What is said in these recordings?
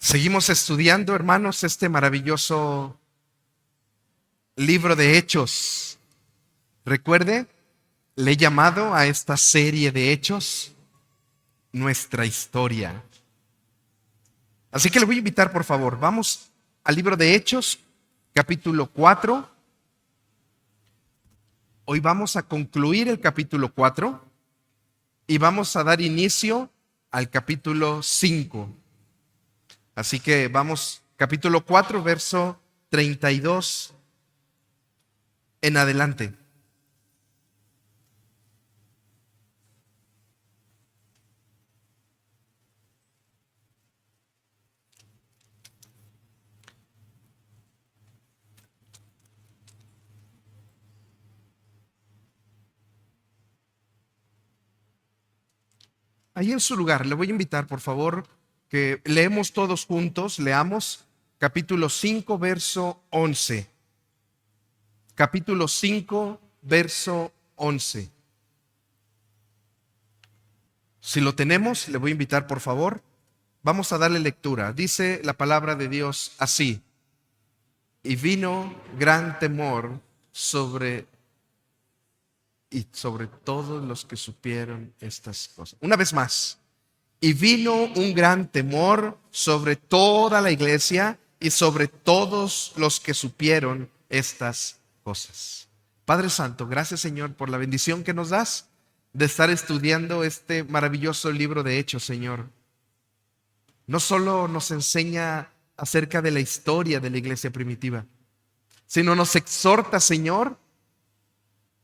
Seguimos estudiando, hermanos, este maravilloso libro de Hechos. Recuerde, le he llamado a esta serie de hechos nuestra historia. Así que le voy a invitar, por favor, vamos al libro de Hechos, capítulo 4. Hoy vamos a concluir el capítulo 4 y vamos a dar inicio al capítulo 5. Así que vamos, capítulo 4, verso 32 en adelante. Ahí en su lugar, le voy a invitar, por favor, que leemos todos juntos, leamos capítulo 5, verso 11. Capítulo 5, verso 11. Si lo tenemos, le voy a invitar, por favor, vamos a darle lectura. Dice la palabra de Dios así: y vino gran temor sobre todos los que supieron estas cosas. Una vez más. Y vino un gran temor sobre toda la iglesia y sobre todos los que supieron estas cosas. Padre Santo, gracias, Señor, por la bendición que nos das de estar estudiando este maravilloso libro de Hechos, Señor. No solo nos enseña acerca de la historia de la iglesia primitiva, sino nos exhorta, Señor,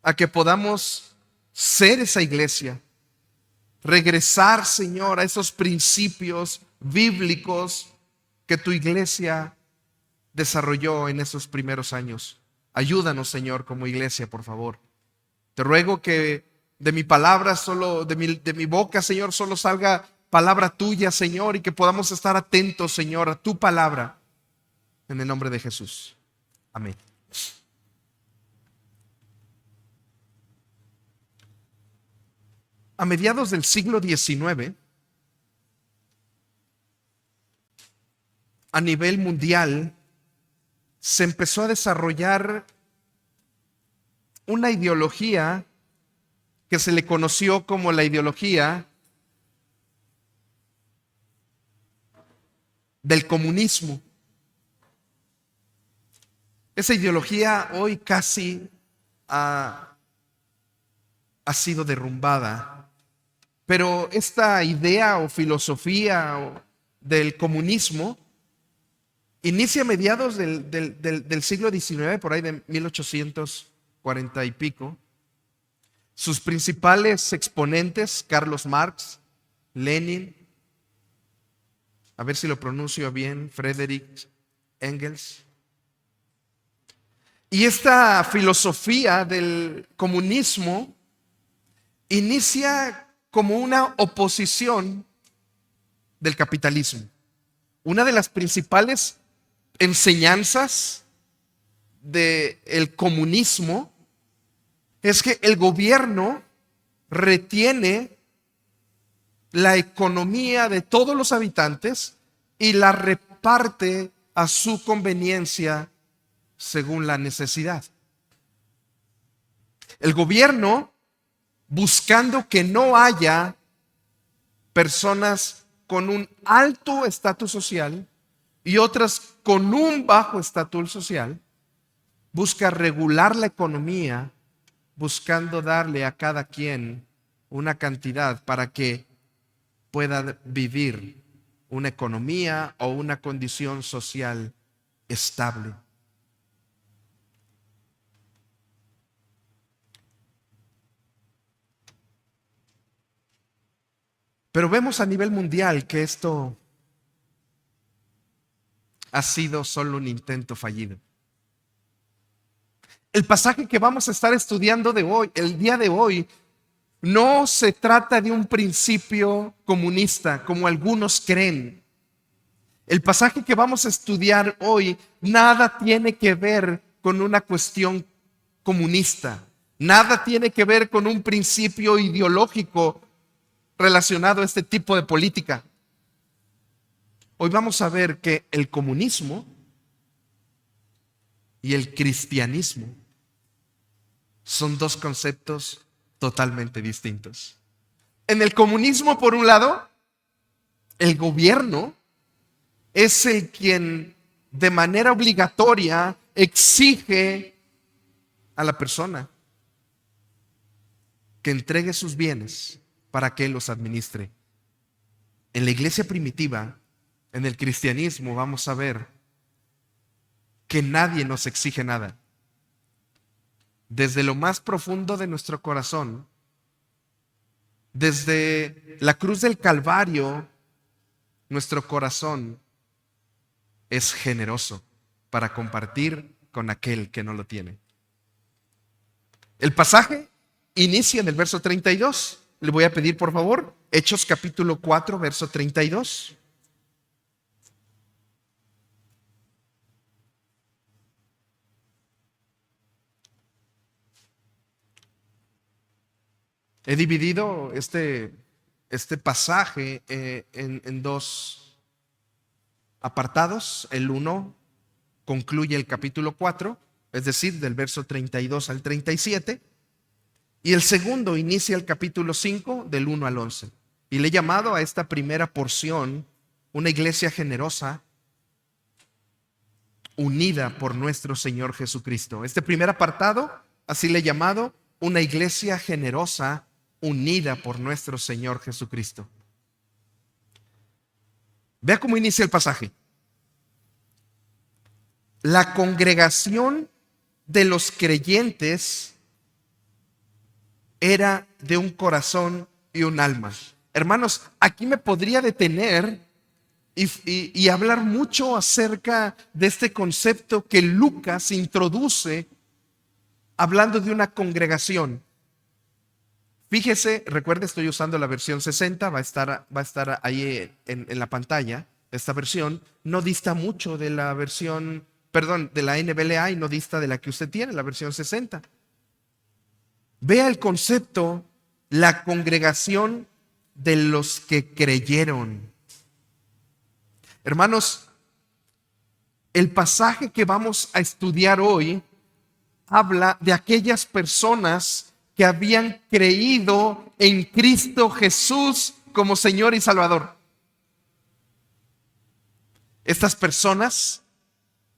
a que podamos ser esa iglesia. Regresar, Señor, a esos principios bíblicos que tu iglesia desarrolló en esos primeros años. Ayúdanos, Señor, como iglesia, por favor. Te ruego que de mi palabra, solo de mi boca, Señor, solo salga palabra tuya, Señor, y que podamos estar atentos, Señor, a tu palabra. En el nombre de Jesús. Amén. A mediados del siglo XIX, a nivel mundial, se empezó a desarrollar una ideología que se le conoció como la ideología del comunismo. Esa ideología hoy casi ha sido derrumbada. Pero esta idea o filosofía del comunismo inicia a mediados del siglo XIX, por ahí de 1840 y pico. Sus principales exponentes, Carlos Marx, Lenin, a ver si lo pronuncio bien, Friedrich Engels. Y esta filosofía del comunismo inicia como una oposición del capitalismo. Una de las principales enseñanzas del comunismo es que el gobierno retiene la economía de todos los habitantes y la reparte a su conveniencia según la necesidad. El gobierno, buscando que no haya personas con un alto estatus social y otras con un bajo estatus social, busca regular la economía, buscando darle a cada quien una cantidad para que pueda vivir una economía o una condición social estable. Pero vemos a nivel mundial que esto ha sido solo un intento fallido. El pasaje que vamos a estar estudiando el día de hoy, no se trata de un principio comunista, como algunos creen. El pasaje que vamos a estudiar hoy nada tiene que ver con una cuestión comunista. Nada tiene que ver con un principio ideológico relacionado a este tipo de política. Hoy vamos a ver que el comunismo y el cristianismo son dos conceptos totalmente distintos. En el comunismo, por un lado, el gobierno es el quien de manera obligatoria exige a la persona que entregue sus bienes para que él los administre. En la iglesia primitiva, en el cristianismo, vamos a ver que nadie nos exige nada. Desde lo más profundo de nuestro corazón, desde la cruz del Calvario, nuestro corazón es generoso para compartir con aquel que no lo tiene. El pasaje inicia en el verso 32. Le voy a pedir, por favor, Hechos capítulo 4, verso 32. He dividido este pasaje en dos apartados. El uno concluye el capítulo 4, es decir, del verso 32 al 37. Y el segundo inicia el capítulo 5, del 1 al 11. Y le he llamado a esta primera porción una iglesia generosa, unida por nuestro Señor Jesucristo. Este primer apartado, así le he llamado, una iglesia generosa, unida por nuestro Señor Jesucristo. Vea cómo inicia el pasaje. La congregación de los creyentes era de un corazón y un alma. Hermanos, aquí me podría detener y hablar mucho acerca de este concepto que Lucas introduce hablando de una congregación. Fíjese, recuerde, estoy usando la versión 60, va a estar ahí en la pantalla. Esta versión no dista mucho de la versión, de la NBLA, y no dista de la que usted tiene, la versión 60. Vea el concepto, la congregación de los que creyeron. Hermanos, el pasaje que vamos a estudiar hoy habla de aquellas personas que habían creído en Cristo Jesús como Señor y Salvador. Estas personas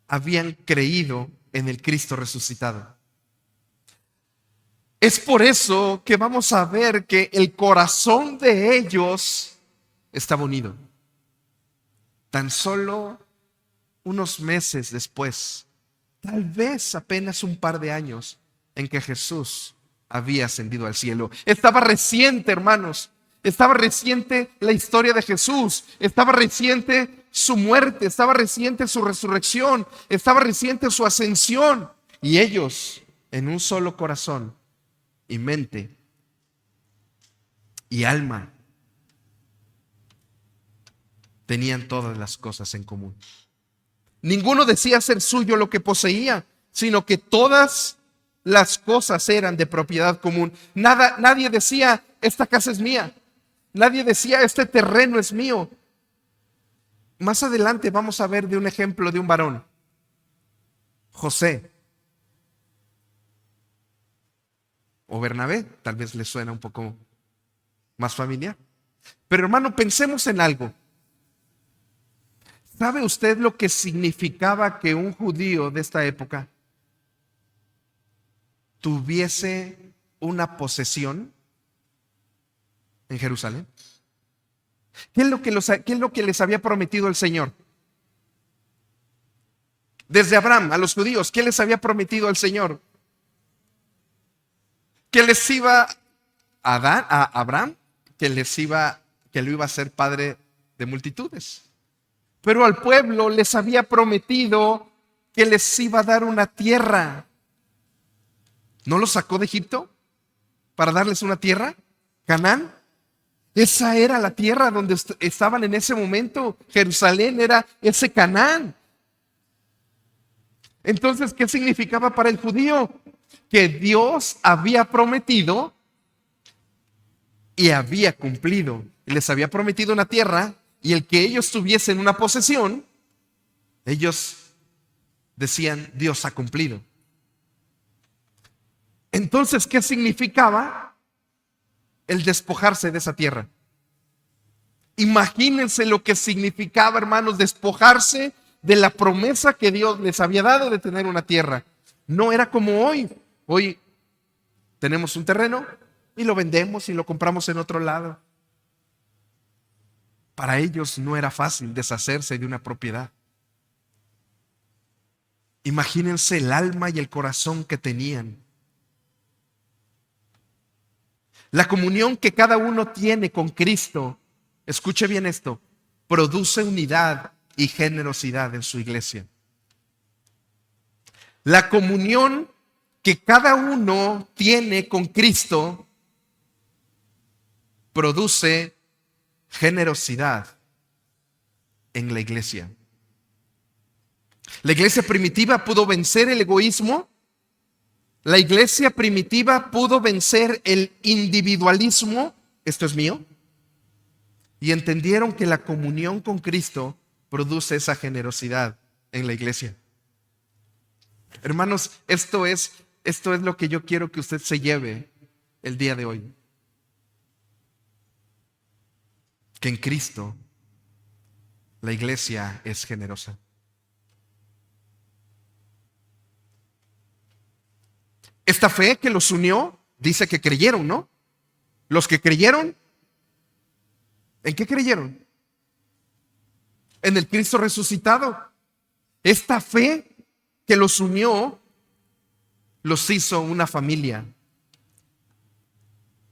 habían creído en el Cristo resucitado. Es por eso que vamos a ver que el corazón de ellos estaba unido. Tan solo unos meses después, tal vez apenas un par de años, en que Jesús había ascendido al cielo. Estaba reciente, hermanos. Estaba reciente la historia de Jesús. Estaba reciente su muerte. Estaba reciente su resurrección. Estaba reciente su ascensión. Y ellos, en un solo corazón y mente y alma, tenían todas las cosas en común. Ninguno decía ser suyo lo que poseía, sino que todas las cosas eran de propiedad común. Nadie decía, esta casa es mía. Nadie decía, este terreno es mío. Más adelante vamos a ver de un ejemplo de un varón, José o Bernabé, tal vez le suena un poco más familiar. Pero hermano, pensemos en algo. ¿Sabe usted lo que significaba que un judío de esta época tuviese una posesión en Jerusalén? ¿Qué es lo que les había prometido el Señor? Desde Abraham a los judíos, ¿qué les había prometido el Señor? Que les iba a dar a Abraham, que lo iba a hacer padre de multitudes. Pero al pueblo les había prometido que les iba a dar una tierra. ¿No los sacó de Egipto para darles una tierra? Canaán. Esa era la tierra donde estaban en ese momento. Jerusalén era ese Canaán. Entonces, ¿qué significaba para el judío? Que Dios había prometido y había cumplido. Les había prometido una tierra y el que ellos tuviesen una posesión, ellos decían, Dios ha cumplido. Entonces, ¿qué significaba el despojarse de esa tierra? Imagínense lo que significaba, hermanos, despojarse de la promesa que Dios les había dado de tener una tierra. No era como hoy. Hoy tenemos un terreno y lo vendemos y lo compramos en otro lado. Para ellos no era fácil deshacerse de una propiedad. Imagínense el alma y el corazón que tenían. La comunión que cada uno tiene con Cristo, escuche bien esto, produce unidad y generosidad en su iglesia. La comunión que cada uno tiene con Cristo produce generosidad en la iglesia. La iglesia primitiva pudo vencer el egoísmo. La iglesia primitiva pudo vencer el individualismo. Esto es mío. Y entendieron que la comunión con Cristo produce esa generosidad en la iglesia. Hermanos, esto es lo que yo quiero que usted se lleve el día de hoy. Que en Cristo la iglesia es generosa. Esta fe que los unió, dice que creyeron, ¿no? Los que creyeron, ¿en qué creyeron? En el Cristo resucitado. Esta fe que los unió, los hizo una familia.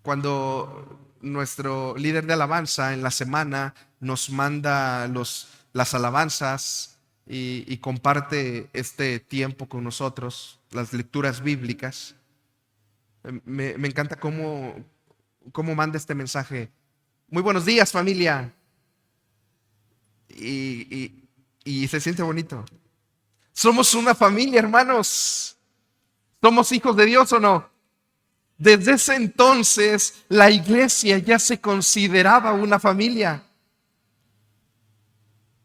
Cuando nuestro líder de alabanza en la semana nos manda las alabanzas y comparte este tiempo con nosotros, las lecturas bíblicas, me encanta cómo manda este mensaje. Muy buenos días, familia. Y se siente bonito. Somos una familia, hermanos. ¿Somos hijos de Dios o no? Desde ese entonces, la iglesia ya se consideraba una familia,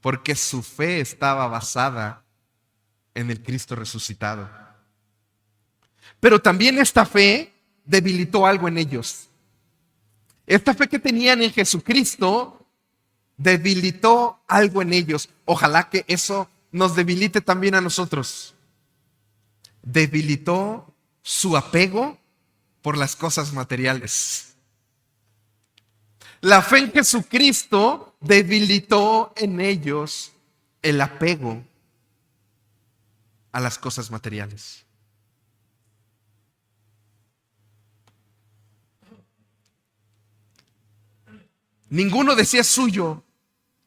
porque su fe estaba basada en el Cristo resucitado. Pero también esta fe debilitó algo en ellos. Esta fe que tenían en Jesucristo debilitó algo en ellos. Ojalá que eso nos debilite también a nosotros. Debilitó su apego por las cosas materiales. La fe en Jesucristo debilitó en ellos el apego a las cosas materiales. Ninguno decía suyo,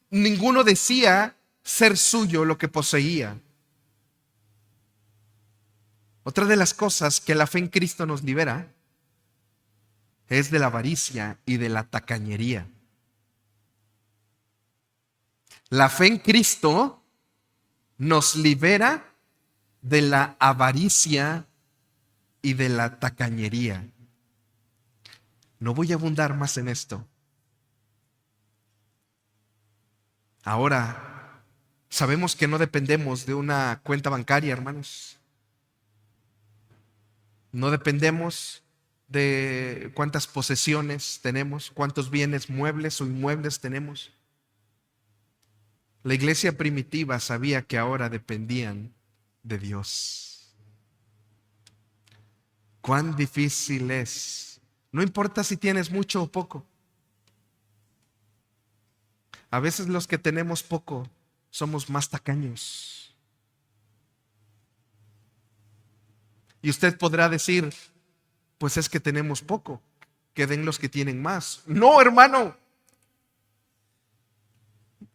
ninguno decía ser suyo lo que poseía. Otra de las cosas que la fe en Cristo nos libera es de la avaricia y de la tacañería. La fe en Cristo nos libera de la avaricia y de la tacañería. No voy a abundar más en esto. Ahora, sabemos que no dependemos de una cuenta bancaria, hermanos. No dependemos de cuántas posesiones tenemos, cuántos bienes muebles o inmuebles tenemos. La iglesia primitiva sabía que ahora dependían de Dios. Cuán difícil es. No importa si tienes mucho o poco. A veces los que tenemos poco somos más tacaños. Y usted podrá decir, pues es que tenemos poco, que den los que tienen más. No, hermano.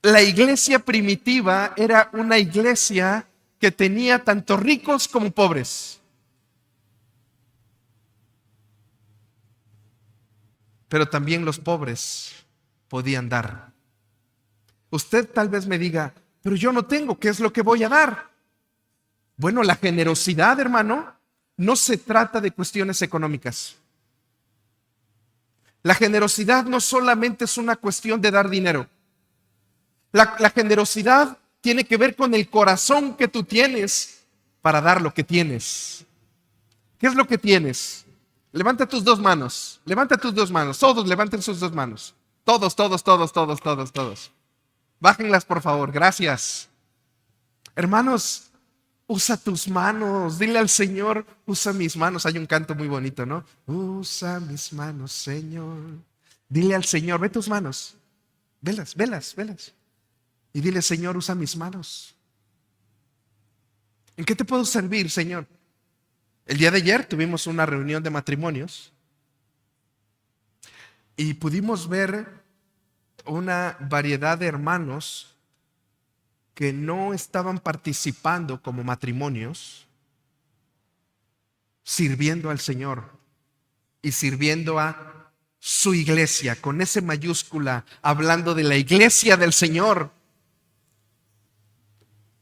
La iglesia primitiva era una iglesia que tenía tanto ricos como pobres. Pero también los pobres podían dar. Usted tal vez me diga, pero yo no tengo, ¿qué es lo que voy a dar? Bueno, la generosidad, hermano, no se trata de cuestiones económicas. La generosidad no solamente es una cuestión de dar dinero. La generosidad tiene que ver con el corazón que tú tienes para dar lo que tienes. ¿Qué es lo que tienes? Levanta tus dos manos. Levanta tus dos manos. Todos levanten sus dos manos. Todos, todos, todos, todos, todos, todos. Bájenlas, por favor. Gracias. Hermanos, usa tus manos. Dile al Señor, usa mis manos. Hay un canto muy bonito, ¿no? Usa mis manos, Señor. Dile al Señor, ve tus manos. Velas, velas, velas. Y dile, Señor, usa mis manos. ¿En qué te puedo servir, Señor? El día de ayer tuvimos una reunión de matrimonios y pudimos ver una variedad de hermanos que no estaban participando como matrimonios, sirviendo al Señor y sirviendo a su iglesia, con S mayúscula, hablando de la iglesia del Señor.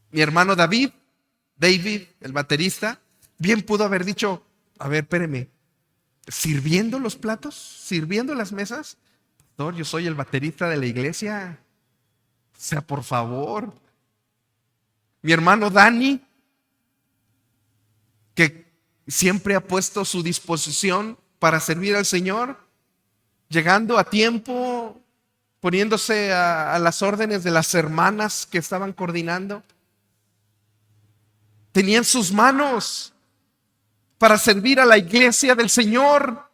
Mi hermano David, el baterista, bien pudo haber dicho, a ver, espéreme, ¿sirviendo los platos? ¿Sirviendo las mesas? Pastor, yo soy el baterista de la iglesia. O sea, por favor. Mi hermano Dani, que siempre ha puesto su disposición para servir al Señor, llegando a tiempo, poniéndose a las órdenes de las hermanas que estaban coordinando. Tenían sus manos para servir a la iglesia del Señor.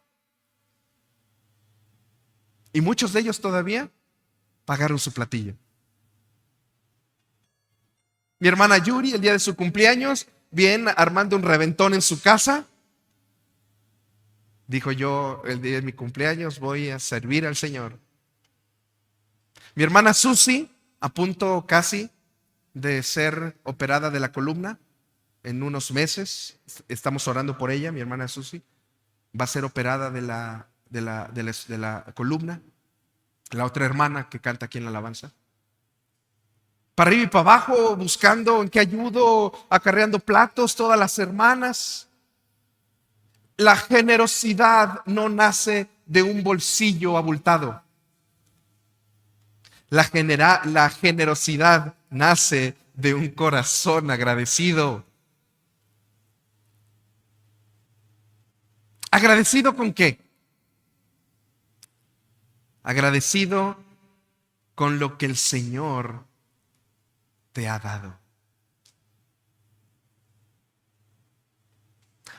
Y muchos de ellos todavía pagaron su platillo. Mi hermana Yuri, el día de su cumpleaños, bien armando un reventón en su casa. Dijo, yo el día de mi cumpleaños voy a servir al Señor. Mi hermana Susi, a punto casi de ser operada de la columna. En unos meses, estamos orando por ella, mi hermana Susi, va a ser operada de la columna. La otra hermana que canta aquí en la alabanza. Para arriba y para abajo, buscando en qué ayudo, acarreando platos, todas las hermanas. La generosidad no nace de un bolsillo abultado. La generosidad nace de un corazón agradecido. ¿Agradecido con qué? Agradecido con lo que el Señor te ha dado.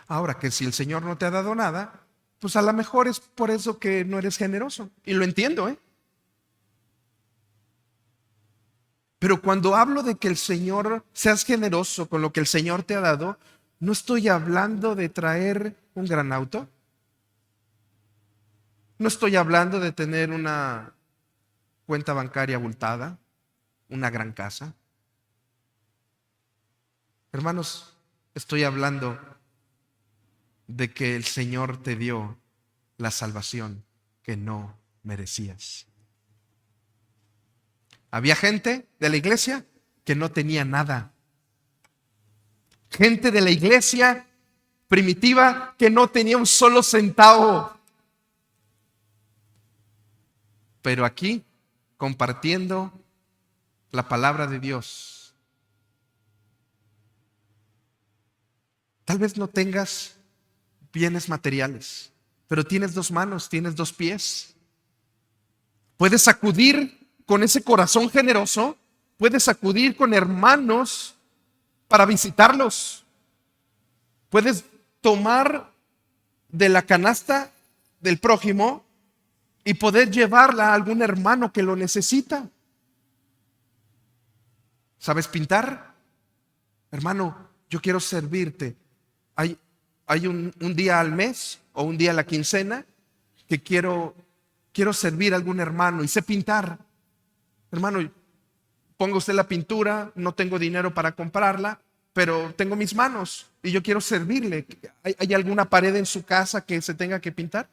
Ahora, que si el Señor no te ha dado nada, pues a lo mejor es por eso que no eres generoso. Y lo entiendo, ¿eh? Pero cuando hablo de que el Señor, seas generoso con lo que el Señor te ha dado, no estoy hablando de traer un gran auto. No estoy hablando de tener una cuenta bancaria abultada, una gran casa. Hermanos, estoy hablando de que el Señor te dio la salvación que no merecías. Había gente de la iglesia que no tenía nada. Gente de la iglesia primitiva que no tenía un solo centavo. Pero aquí, compartiendo la palabra de Dios, tal vez no tengas bienes materiales, pero tienes dos manos, tienes dos pies. Puedes acudir con ese corazón generoso, puedes acudir con hermanos para visitarlos. Puedes tomar de la canasta del prójimo y poder llevarla a algún hermano que lo necesita. ¿Sabes pintar? Hermano, yo quiero servirte. Hay un día al mes o un día a la quincena que quiero servir a algún hermano y sé pintar. Hermano, ponga usted la pintura, no tengo dinero para comprarla, pero tengo mis manos y yo quiero servirle. ¿Hay alguna pared en su casa que se tenga que pintar?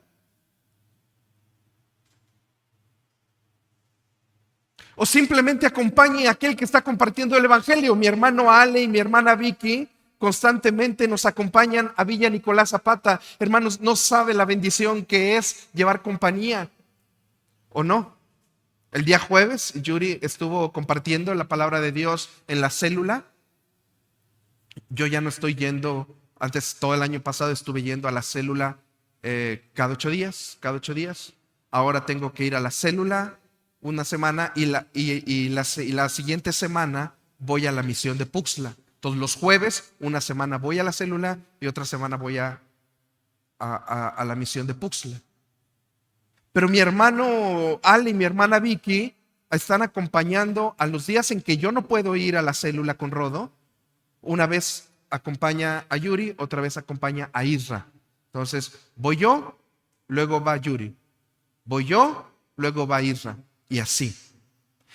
O simplemente acompañe a aquel que está compartiendo el evangelio. Mi hermano Ale y mi hermana Vicky constantemente nos acompañan a Villa Nicolás Zapata. Hermanos, no sabe la bendición que es llevar compañía, ¿o no? El día jueves, Yuri estuvo compartiendo la palabra de Dios en la célula. Yo ya no estoy yendo, antes todo el año pasado estuve yendo a la célula cada 8 días. Ahora tengo que ir a la célula una semana y la siguiente semana voy a la misión de Puxla. Entonces los jueves, una semana voy a la célula y otra semana voy a la misión de Puxla. Pero mi hermano Ale y mi hermana Vicky están acompañando a los días en que yo no puedo ir a la célula con Rodo. Una vez acompaña a Yuri, otra vez acompaña a Isra. Entonces voy yo, luego va Yuri. Voy yo, luego va Isra. Y así.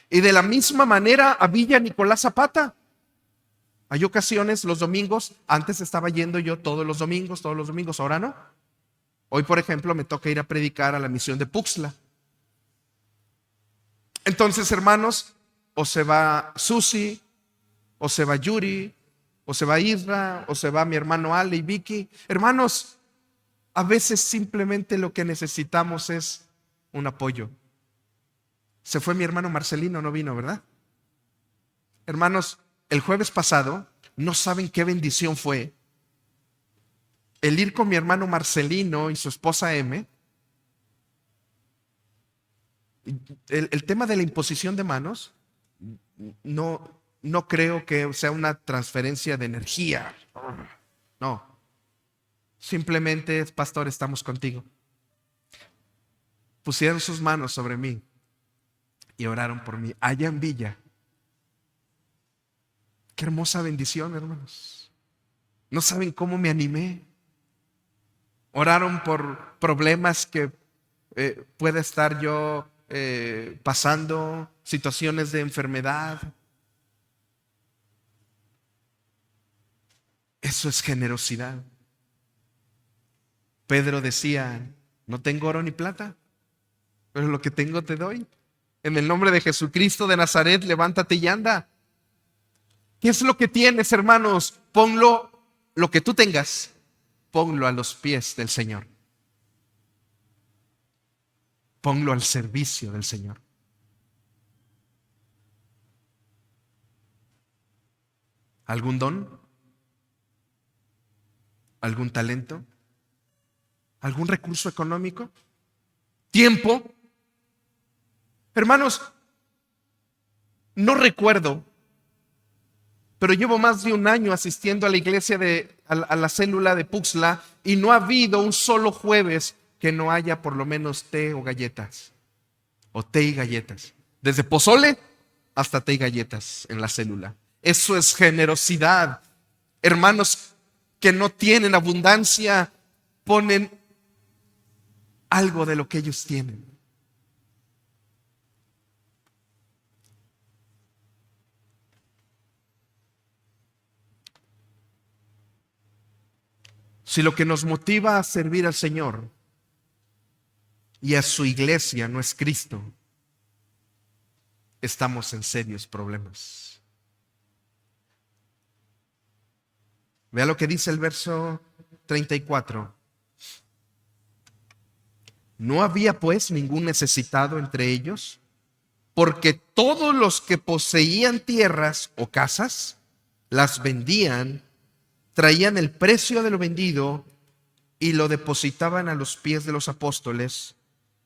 Y de la misma manera a Villa Nicolás Zapata. Hay ocasiones los domingos, antes estaba yendo yo todos los domingos, ahora no. Hoy, por ejemplo, me toca ir a predicar a la misión de Puxla. Entonces, hermanos, o se va Susi, o se va Yuri, o se va Isra, o se va mi hermano Ale y Vicky. Hermanos, a veces simplemente lo que necesitamos es un apoyo. Se fue mi hermano Marcelino, no vino, ¿verdad? Hermanos, el jueves pasado, no saben qué bendición fue el ir con mi hermano Marcelino y su esposa M. El tema de la imposición de manos, no creo que sea una transferencia de energía. No. Simplemente, pastor, estamos contigo. Pusieron sus manos sobre mí y oraron por mí allá en Villa. Qué hermosa bendición, hermanos. No saben cómo me animé. Oraron por problemas que pueda estar yo pasando, situaciones de enfermedad. Eso es generosidad. Pedro decía, no tengo oro ni plata, pero lo que tengo te doy. En el nombre de Jesucristo de Nazaret, levántate y anda. ¿Qué es lo que tienes, hermanos? Ponlo, lo que tú tengas, ponlo a los pies del Señor. Ponlo al servicio del Señor. ¿Algún don? ¿Algún talento? ¿Algún recurso económico? ¿Tiempo? Hermanos, no recuerdo, pero llevo más de un año asistiendo a la iglesia a la célula de Puxla y no ha habido un solo jueves que no haya por lo menos té o galletas. O té y galletas. Desde pozole hasta té y galletas en la célula. Eso es generosidad. Hermanos que no tienen abundancia ponen algo de lo que ellos tienen. Si lo que nos motiva a servir al Señor y a su iglesia no es Cristo, estamos en serios problemas. Vea lo que dice el verso 34. No había pues ningún necesitado entre ellos, porque todos los que poseían tierras o casas las vendían, traían el precio de lo vendido y lo depositaban a los pies de los apóstoles,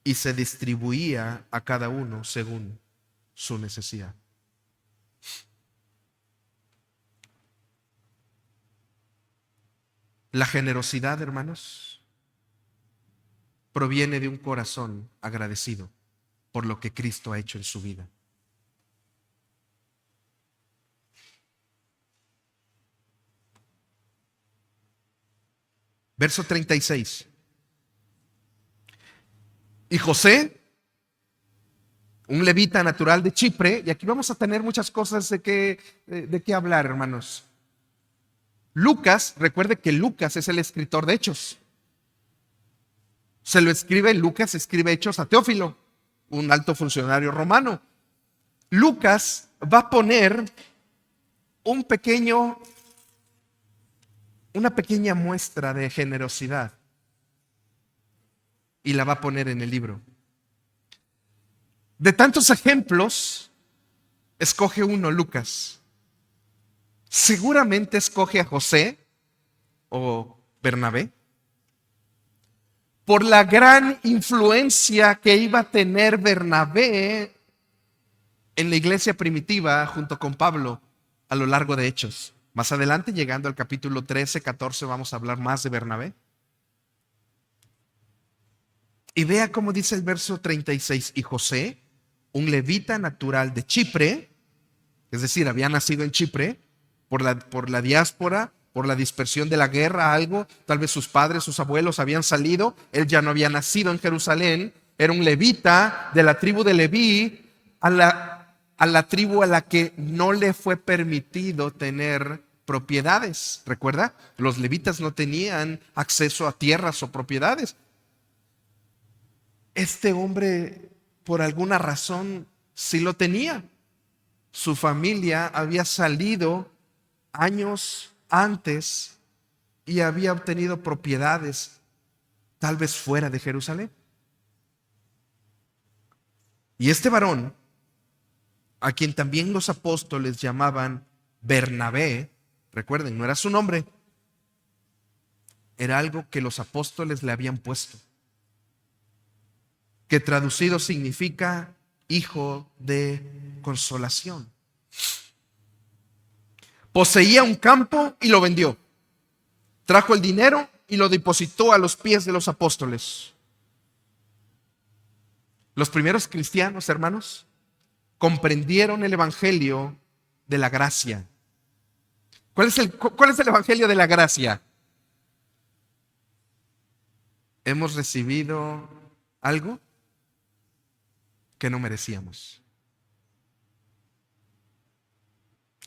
y se distribuía a cada uno según su necesidad. La generosidad, hermanos, proviene de un corazón agradecido por lo que Cristo ha hecho en su vida. Verso 36. Y José, un levita natural de Chipre, y aquí vamos a tener muchas cosas de qué hablar, hermanos. Lucas, recuerde que Lucas es el escritor de Hechos. Lucas escribe Hechos a Teófilo, un alto funcionario romano. Lucas va a poner una pequeña muestra de generosidad y la va a poner en el libro. De tantos ejemplos, escoge uno, Lucas. Seguramente escoge a José o Bernabé por la gran influencia que iba a tener Bernabé en la iglesia primitiva junto con Pablo a lo largo de Hechos. Más adelante, llegando al capítulo 13, 14, vamos a hablar más de Bernabé. Y vea cómo dice el verso 36. Y José, un levita natural de Chipre, es decir, había nacido en Chipre, por la diáspora, por la dispersión de la guerra, algo, tal vez sus padres, sus abuelos habían salido, él ya no había nacido en Jerusalén, era un levita de la tribu de Leví, a la tribu a la que no le fue permitido tener propiedades. ¿Recuerda? Los levitas no tenían acceso a tierras o propiedades. Este hombre, por alguna razón, sí lo tenía. Su familia había salido años antes y había obtenido propiedades, tal vez fuera de Jerusalén. Y este varón, a quien también los apóstoles llamaban Bernabé, recuerden, no era su nombre, era algo que los apóstoles le habían puesto, que traducido significa hijo de consolación. Poseía un campo y lo vendió. Trajo el dinero y lo depositó a los pies de los apóstoles. Los primeros cristianos, hermanos, comprendieron el evangelio de la gracia. ¿Cuál es el evangelio de la gracia? Hemos recibido algo que no merecíamos.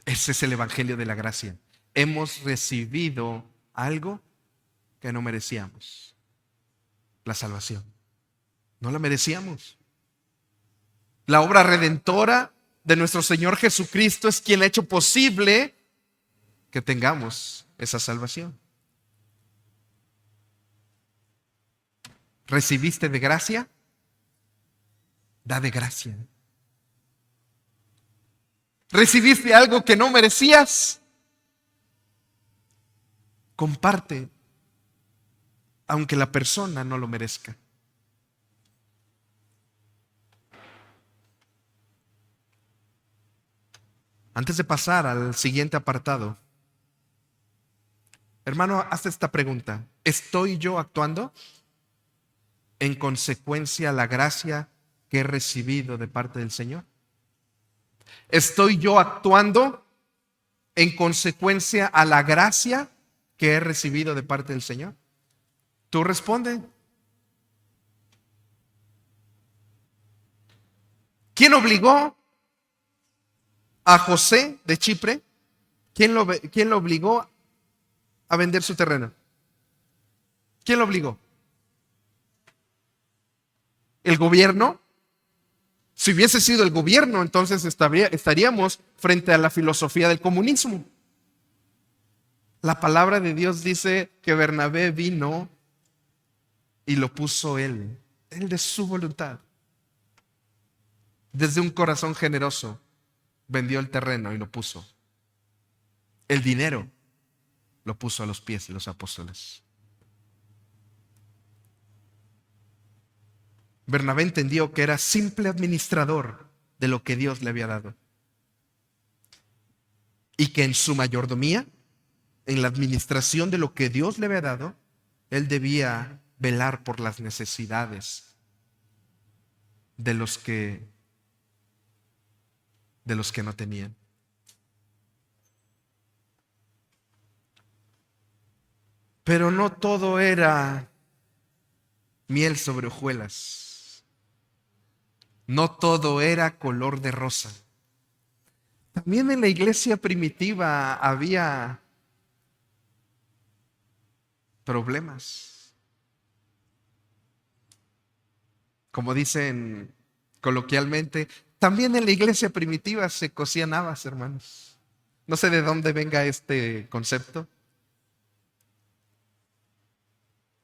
Ese es el evangelio de la gracia. Hemos recibido algo que no merecíamos. La salvación. No la merecíamos. La obra redentora de nuestro Señor Jesucristo es quien ha hecho posible que tengamos esa salvación. ¿Recibiste de gracia? Da de gracia. ¿Recibiste algo que no merecías? Comparte, aunque la persona no lo merezca. Antes de pasar al siguiente apartado, hermano, haz esta pregunta. ¿Estoy yo actuando en consecuencia a la gracia que he recibido de parte del Señor? ¿Estoy yo actuando en consecuencia a la gracia que he recibido de parte del Señor? Tú responde. ¿Quién obligó a José de Chipre? ¿Quién lo obligó a vender su terreno? ¿Quién lo obligó? ¿El gobierno? Si hubiese sido el gobierno, entonces estaríamos frente a la filosofía del comunismo. La palabra de Dios dice que Bernabé vino y lo puso él de su voluntad. Desde un corazón generoso, vendió el terreno y lo puso. El dinero lo puso a los pies de los apóstoles. Bernabé entendió que era simple administrador de lo que Dios le había dado. Y que en su mayordomía, en la administración de lo que Dios le había dado, él debía velar por las necesidades de los que no tenían. Pero no todo era miel sobre hojuelas. No todo era color de rosa. También en la iglesia primitiva había problemas. Como dicen coloquialmente, también en la iglesia primitiva se cosían habas, hermanos. No sé de dónde venga este concepto.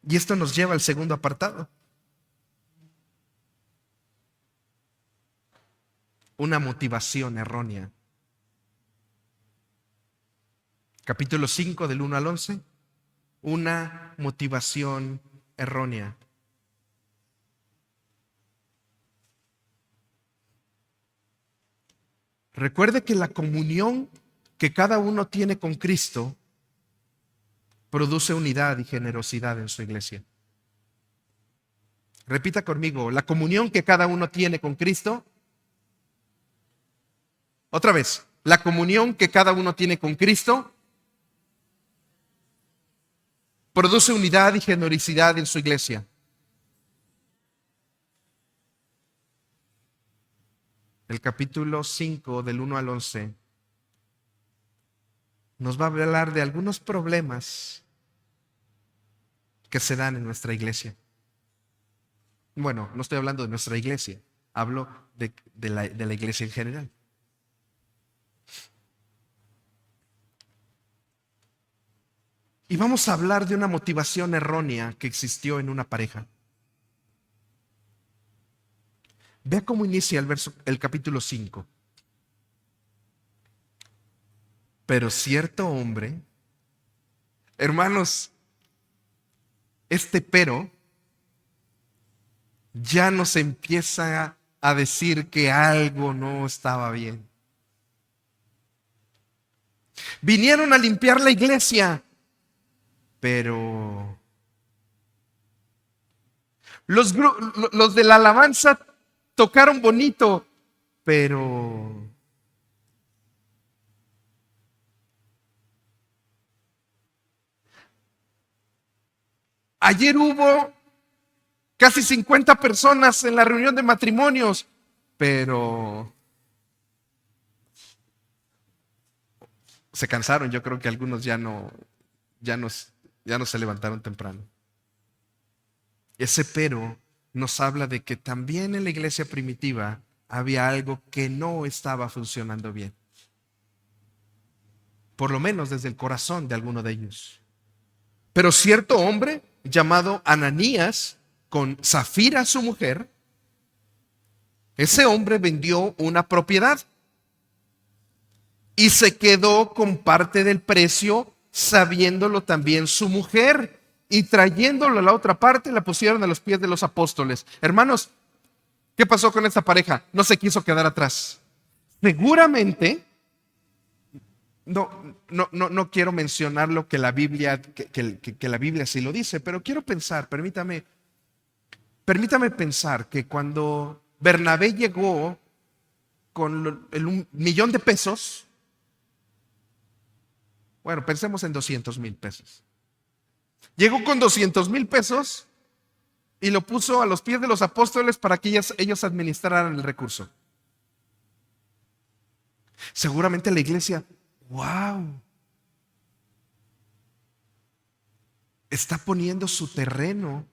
Y esto nos lleva al segundo apartado. una motivación errónea. Capítulo 5 del 1 al 11, una motivación errónea. Recuerde que la comunión que cada uno tiene con Cristo produce unidad y generosidad en su iglesia. Repita conmigo, la comunión que cada uno tiene con Cristo. Otra vez, la comunión que cada uno tiene con Cristo produce unidad y generosidad en su iglesia. El capítulo 5 del 1 al 11 nos va a hablar de algunos problemas que se dan en nuestra iglesia. Bueno, no estoy hablando de nuestra iglesia, hablo de la iglesia en general. Y vamos a hablar de una motivación errónea que existió en una pareja. Vea cómo inicia el capítulo 5. Pero cierto hombre, hermanos, este pero ya nos empieza a decir que algo no estaba bien. Vinieron a limpiar la iglesia, pero los de la alabanza tocaron bonito, pero ayer hubo casi 50 personas en la reunión de matrimonios, pero se cansaron. Yo creo que algunos ya no se levantaron temprano. Ese pero nos habla de que también en la iglesia primitiva había algo que no estaba funcionando bien. Por lo menos desde el corazón de alguno de ellos. Pero cierto hombre llamado Ananías, con Zafira su mujer, ese hombre vendió una propiedad y se quedó con parte del precio, sabiéndolo también su mujer, y trayéndolo a la otra parte la pusieron a los pies de los apóstoles. Hermanos, ¿qué pasó con esta pareja? No se quiso quedar atrás. Seguramente, no quiero mencionar lo que la Biblia, que la Biblia sí lo dice, pero quiero pensar, permítame pensar que cuando Bernabé llegó con el $1,000,000, bueno, pensemos en 200,000 pesos. Llegó con 200,000 pesos y lo puso a los pies de los apóstoles para que ellos administraran el recurso. Seguramente la iglesia, wow, está poniendo su terreno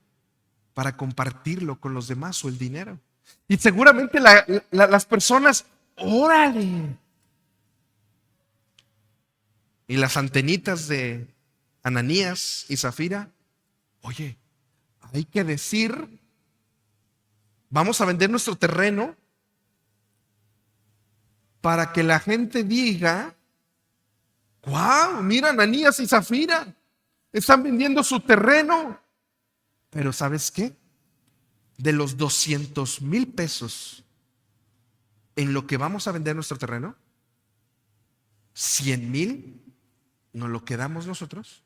para compartirlo con los demás o el dinero. Y seguramente las personas, órale. Y las antenitas de Ananías y Zafira, oye, hay que decir, vamos a vender nuestro terreno para que la gente diga, wow, mira, Ananías y Zafira están vendiendo su terreno. Pero ¿sabes qué? De los 200,000 pesos en lo que vamos a vender nuestro terreno, 100,000 nos lo quedamos nosotros.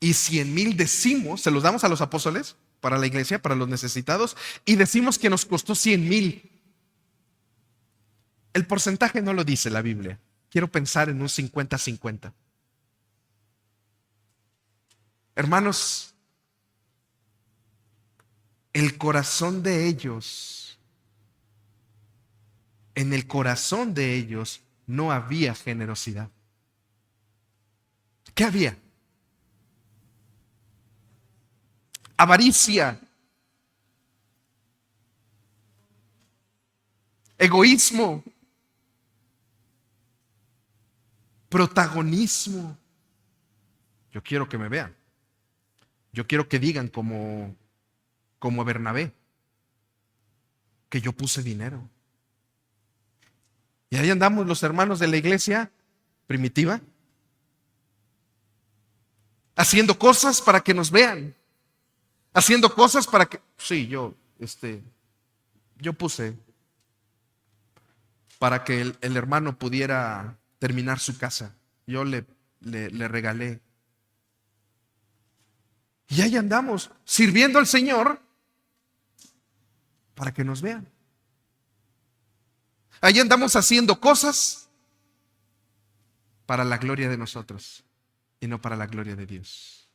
Y 100,000 decimos, se los damos a los apóstoles, para la iglesia, para los necesitados, y decimos que nos costó 100,000. El porcentaje no lo dice la Biblia. Quiero pensar en un 50-50. Hermanos, el corazón de ellos, en el corazón de ellos no había generosidad. ¿Qué había? Avaricia, egoísmo, protagonismo. Yo quiero que me vean. Yo quiero que digan como Bernabé, que yo puse dinero. Y ahí andamos los hermanos de la iglesia primitiva, haciendo cosas para que nos vean, haciendo cosas para que, sí, yo puse para que el hermano pudiera terminar su casa. Yo le regalé. Y ahí andamos, sirviendo al Señor para que nos vean. Ahí andamos haciendo cosas para la gloria de nosotros y no para la gloria de Dios.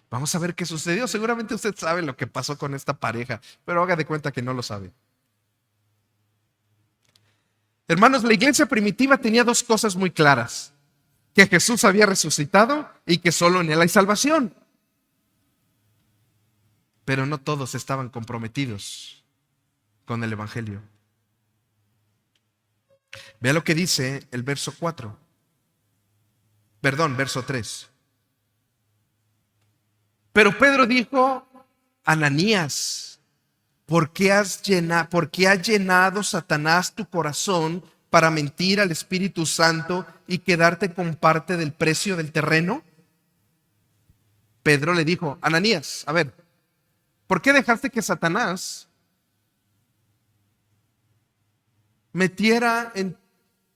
Vamos a ver qué sucedió. Seguramente usted sabe lo que pasó con esta pareja, pero haga de cuenta que no lo sabe. Hermanos, la iglesia primitiva tenía dos cosas muy claras: que Jesús había resucitado y que solo en Él hay salvación. Pero no todos estaban comprometidos con el Evangelio. Vea lo que dice el verso 4. Perdón, verso 3. Pero Pedro dijo: Ananías, ¿por qué ha llenado Satanás tu corazón para mentir al Espíritu Santo y quedarte con parte del precio del terreno? Pedro le dijo: Ananías, a ver, ¿por qué dejaste que Satanás metiera en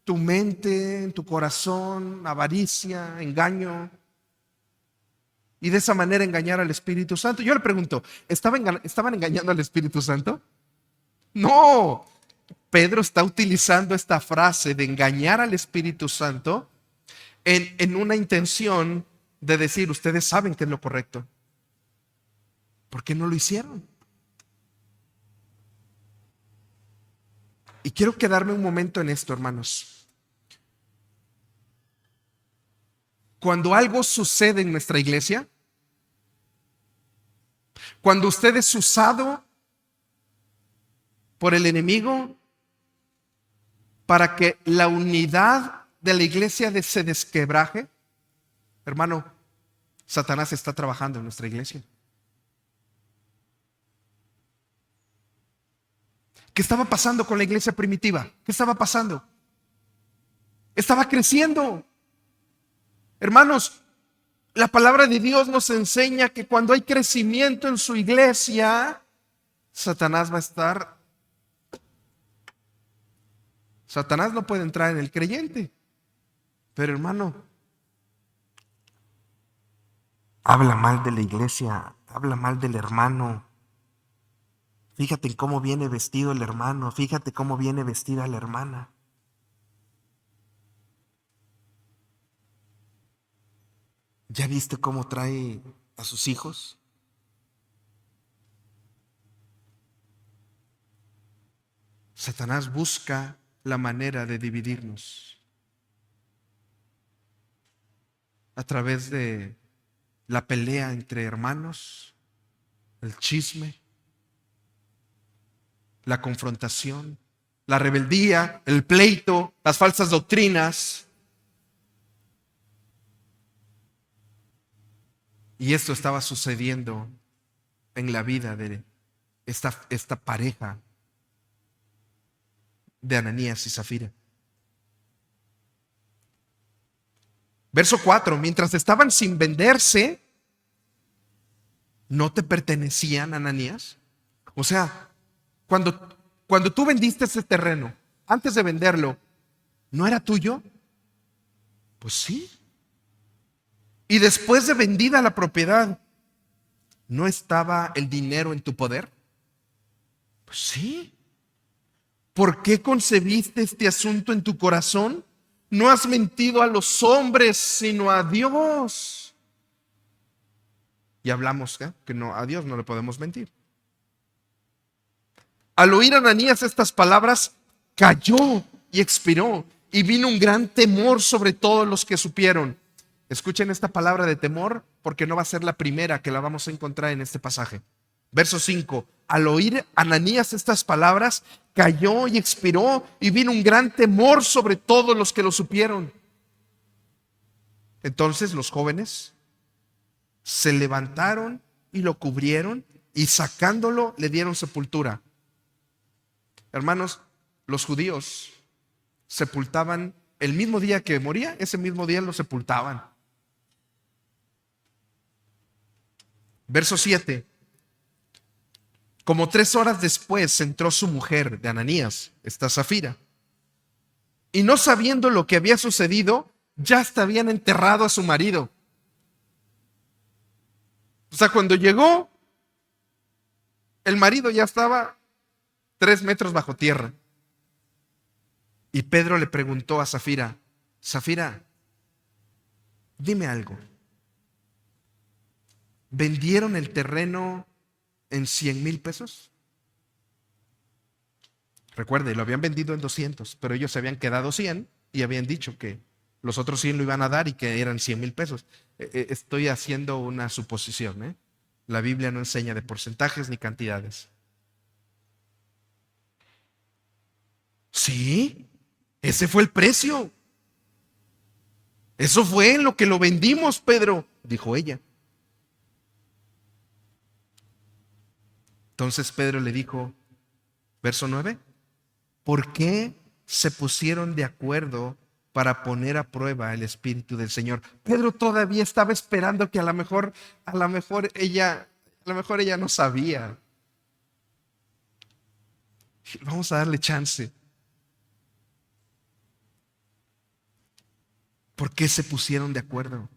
tu mente, en tu corazón, avaricia, engaño, y de esa manera engañar al Espíritu Santo? Yo le pregunto, ¿estaban engañando al Espíritu Santo? No. Pedro está utilizando esta frase de engañar al Espíritu Santo en una intención de decir: ustedes saben que es lo correcto, ¿por qué no lo hicieron? Y quiero quedarme un momento en esto, hermanos. Cuando algo sucede en nuestra iglesia, cuando usted es usado por el enemigo para que la unidad de la iglesia se desquebraje, hermano, Satanás está trabajando en nuestra iglesia. ¿Qué estaba pasando con la iglesia primitiva? ¿Qué estaba pasando? Estaba creciendo. Hermanos, la palabra de Dios nos enseña que cuando hay crecimiento en su iglesia, Satanás no puede entrar en el creyente. Pero hermano, habla mal de la iglesia, habla mal del hermano. Fíjate en cómo viene vestido el hermano, fíjate cómo viene vestida la hermana. ¿Ya viste cómo trae a sus hijos? Satanás busca la manera de dividirnos a través de la pelea entre hermanos, el chisme, la confrontación, la rebeldía, el pleito, las falsas doctrinas. Y esto estaba sucediendo en la vida de esta pareja de Ananías y Zafira. Verso 4, mientras estaban sin venderse, ¿no te pertenecían, Ananías? O sea, cuando tú vendiste ese terreno, antes de venderlo, ¿no era tuyo? Pues sí. Y después de vendida la propiedad, ¿no estaba el dinero en tu poder? Pues sí. ¿Por qué concebiste este asunto en tu corazón? No has mentido a los hombres, sino a Dios. Y hablamos que no, a Dios no le podemos mentir. Al oír Ananías estas palabras, cayó y expiró, y vino un gran temor sobre todos los que supieron. Escuchen esta palabra de temor, porque no va a ser la primera que la vamos a encontrar en este pasaje. Verso 5. Al oír Ananías estas palabras, cayó y expiró, y vino un gran temor sobre todos los que lo supieron. Entonces los jóvenes se levantaron y lo cubrieron, y sacándolo le dieron sepultura. Hermanos, los judíos sepultaban el mismo día que moría, ese mismo día lo sepultaban. Verso 7. Como 3 horas después entró su mujer de Ananías, esta Safira, y no sabiendo lo que había sucedido, ya hasta habían enterrado a su marido. O sea, cuando llegó, el marido ya estaba 3 metros bajo tierra. Y Pedro le preguntó a Safira: Safira, dime algo. ¿Vendieron el terreno en 100,000 pesos? Recuerde, lo habían vendido en 200, pero ellos se habían quedado 100 y habían dicho que los otros 100 lo iban a dar y que eran 100,000 pesos. Estoy haciendo una suposición, ¿eh? La Biblia no enseña de porcentajes ni cantidades. Sí, ese fue el precio. Eso fue en lo que lo vendimos, Pedro, dijo ella. Entonces Pedro le dijo, verso 9, ¿por qué se pusieron de acuerdo para poner a prueba el Espíritu del Señor? Pedro todavía estaba esperando que a lo mejor ella no sabía. Vamos a darle chance. ¿Por qué se pusieron de acuerdo?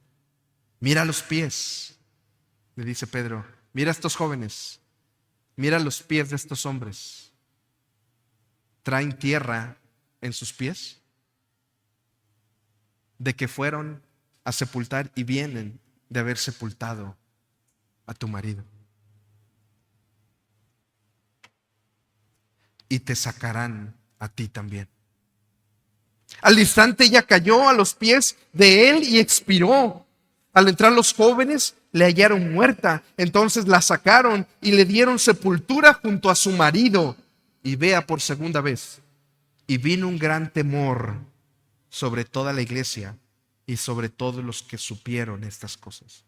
Mira los pies, le dice Pedro. Mira a estos jóvenes. Mira los pies de estos hombres. ¿Traen tierra en sus pies? De que fueron a sepultar y vienen de haber sepultado a tu marido. Y te sacarán a ti también. Al instante ella cayó a los pies de él y expiró. Al entrar los jóvenes, le hallaron muerta. Entonces la sacaron y le dieron sepultura junto a su marido. Y vea por segunda vez. Y vino un gran temor sobre toda la iglesia y sobre todos los que supieron estas cosas.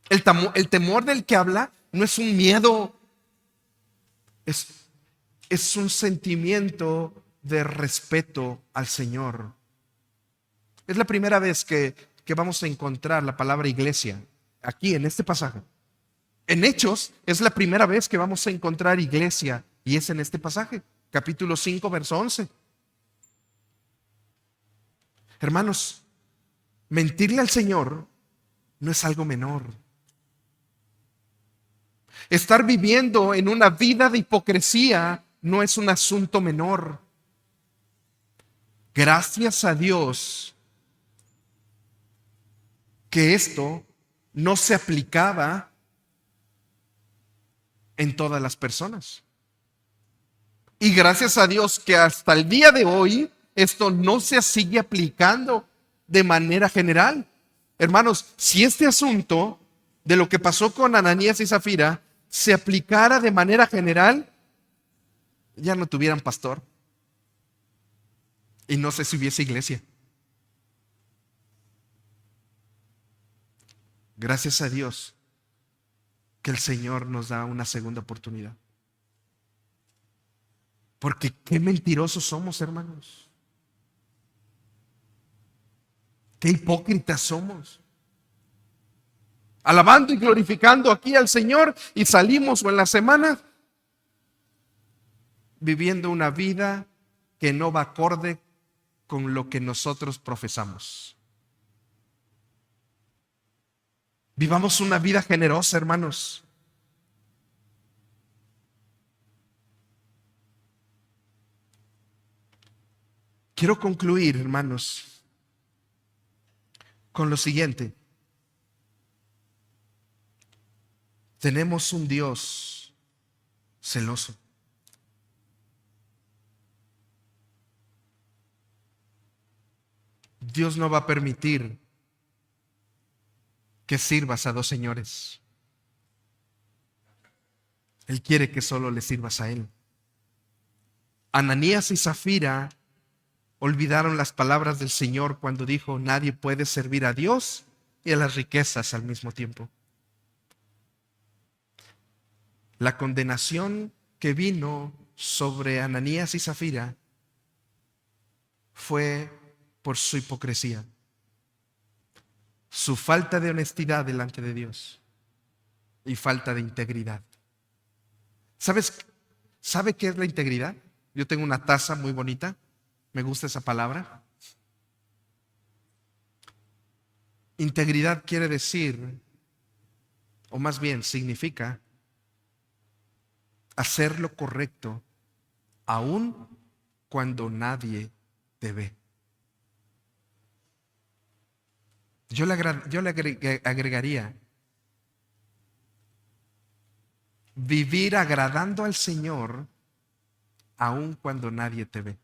El temor del que habla no es un miedo, es un sentimiento de respeto al Señor. Es la primera vez que vamos a encontrar la palabra iglesia aquí en este pasaje. En Hechos es la primera vez que vamos a encontrar iglesia y es en este pasaje, capítulo 5, verso 11. Hermanos, mentirle al Señor no es algo menor. Estar viviendo en una vida de hipocresía no es un asunto menor. Gracias a Dios que esto no se aplicaba en todas las personas. Y gracias a Dios que hasta el día de hoy esto no se sigue aplicando de manera general. Hermanos, si este asunto de lo que pasó con Ananías y Zafira se aplicara de manera general, ya no tuvieran pastor. Y no sé si hubiese iglesia. Gracias a Dios que el Señor nos da una segunda oportunidad. Porque qué mentirosos somos, hermanos. Qué hipócritas somos. Alabando y glorificando aquí al Señor y salimos o en la semana viviendo una vida que no va acorde con lo que nosotros profesamos. Vivamos una vida generosa, hermanos. Quiero concluir, hermanos, con lo siguiente. Tenemos un Dios celoso. Dios no va a permitir que sirvas a dos señores. Él quiere que solo le sirvas a Él. Ananías y Zafira olvidaron las palabras del Señor cuando dijo: nadie puede servir a Dios y a las riquezas al mismo tiempo. La condenación que vino sobre Ananías y Zafira fue por su hipocresía, su falta de honestidad delante de Dios y falta de integridad. ¿Sabe qué es la integridad? Yo tengo una taza muy bonita, me gusta esa palabra. Integridad quiere decir, o más bien significa, hacer lo correcto aun cuando nadie te ve. Yo le agregaría, vivir agradando al Señor aun cuando nadie te ve.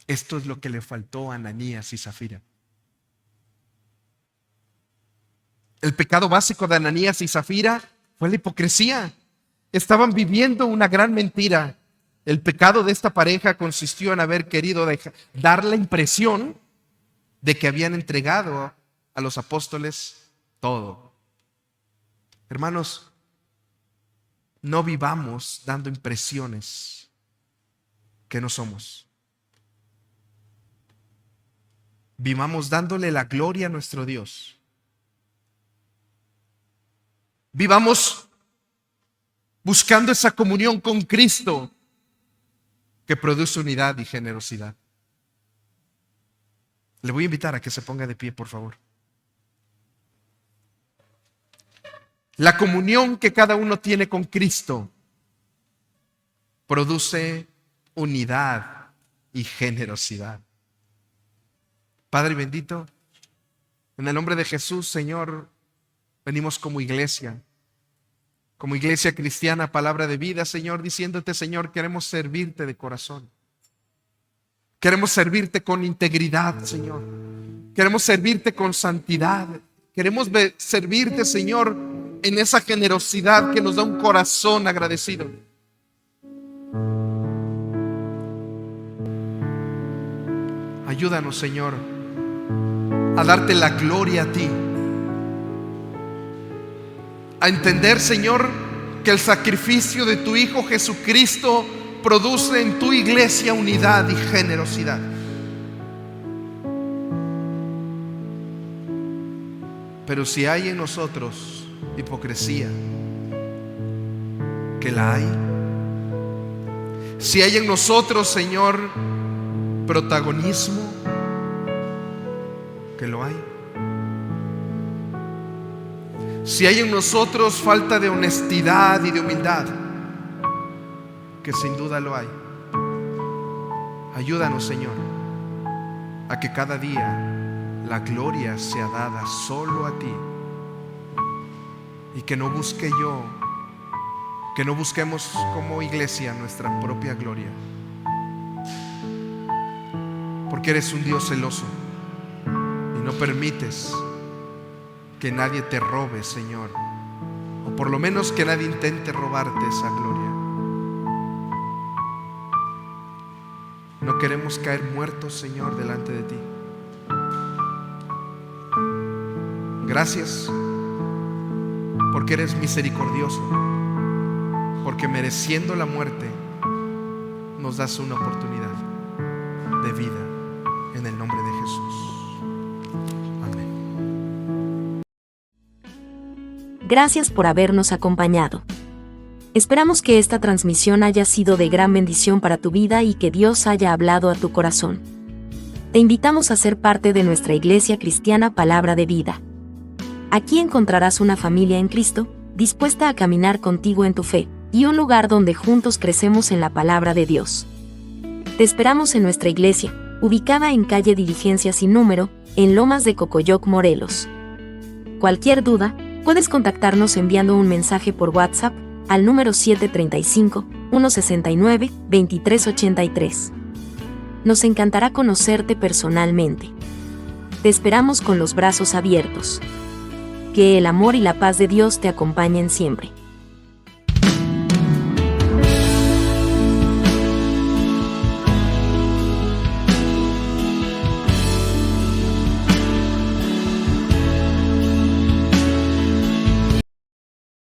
Esto es lo que le faltó a Ananías y Zafira. El pecado básico de Ananías y Zafira fue la hipocresía. Estaban viviendo una gran mentira. El pecado de esta pareja consistió en haber querido dar la impresión de que habían entregado a los apóstoles todo. Hermanos, no vivamos dando impresiones que no somos. Vivamos dándole la gloria a nuestro Dios. Vivamos buscando esa comunión con Cristo que produce unidad y generosidad. Le voy a invitar a que se ponga de pie, por favor. La comunión que cada uno tiene con Cristo produce unidad y generosidad. Padre bendito, en el nombre de Jesús, Señor, venimos como iglesia cristiana, palabra de vida, Señor, diciéndote, Señor, queremos servirte de corazón. Queremos servirte con integridad, Señor. Queremos servirte con santidad. Queremos servirte, Señor, en esa generosidad que nos da un corazón agradecido. Ayúdanos, Señor, a darte la gloria a ti. A entender, Señor, que el sacrificio de tu Hijo Jesucristo produce en tu iglesia unidad y generosidad. Pero si hay en nosotros hipocresía, que la hay. Si hay en nosotros, Señor, protagonismo, que lo hay. Si hay en nosotros falta de honestidad y de humildad, que sin duda lo hay. Ayúdanos, Señor, a que cada día la gloria sea dada solo a ti y que no busquemos como iglesia nuestra propia gloria, porque eres un Dios celoso y no permites que nadie te robe, Señor, o por lo menos que nadie intente robarte esa gloria. No queremos caer muertos, Señor, delante de ti. Gracias porque eres misericordioso, porque mereciendo la muerte nos das una oportunidad de vida en el nombre de Jesús. Amén. Gracias por habernos acompañado. Esperamos que esta transmisión haya sido de gran bendición para tu vida y que Dios haya hablado a tu corazón. Te invitamos a ser parte de nuestra iglesia cristiana Palabra de Vida. Aquí encontrarás una familia en Cristo, dispuesta a caminar contigo en tu fe, y un lugar donde juntos crecemos en la palabra de Dios. Te esperamos en nuestra iglesia, ubicada en calle Diligencia sin número, en Lomas de Cocoyoc, Morelos. Cualquier duda, puedes contactarnos enviando un mensaje por WhatsApp al número 735-169-2383. Nos encantará conocerte personalmente. Te esperamos con los brazos abiertos. Que el amor y la paz de Dios te acompañen siempre.